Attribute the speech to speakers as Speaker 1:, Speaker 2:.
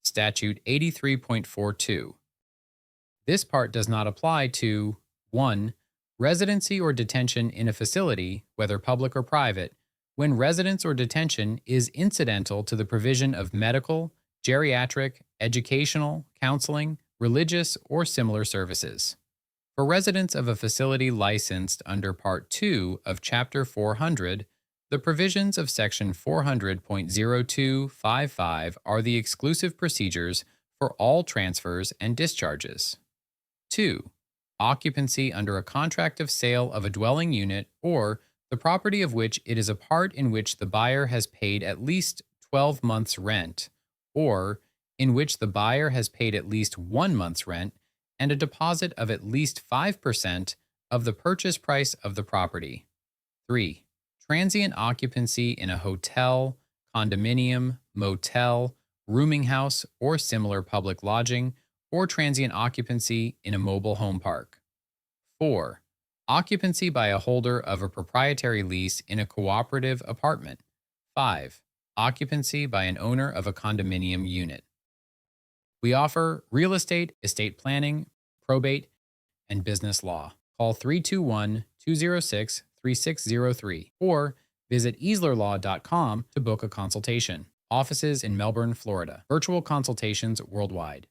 Speaker 1: Statute 83.42. This part does not apply to 1. Residency or detention in a facility, whether public or private, when residence or detention is incidental to the provision of medical, geriatric, educational, counseling, religious, or similar services. For residents of a facility licensed under Part 2 of Chapter 400, the provisions of Section 400.0255 are the exclusive procedures for all transfers and discharges. 2. Occupancy under a contract of sale of a dwelling unit or the property of which it is a part in which the buyer has paid at least 12 months' rent, or in which the buyer has paid at least 1 month's rent and a deposit of at least 5% of the purchase price of the property. 3. Transient occupancy in a hotel, condominium, motel, rooming house, or similar public lodging, or transient occupancy in a mobile home park. 4. Occupancy by a holder of a proprietary lease in a cooperative apartment. 5. Occupancy by an owner of a condominium unit. We offer real estate, estate planning, probate, and business law. Call 321-206-3603 or visit easlerlaw.com to book a consultation. Offices in Melbourne, Florida. Virtual consultations worldwide.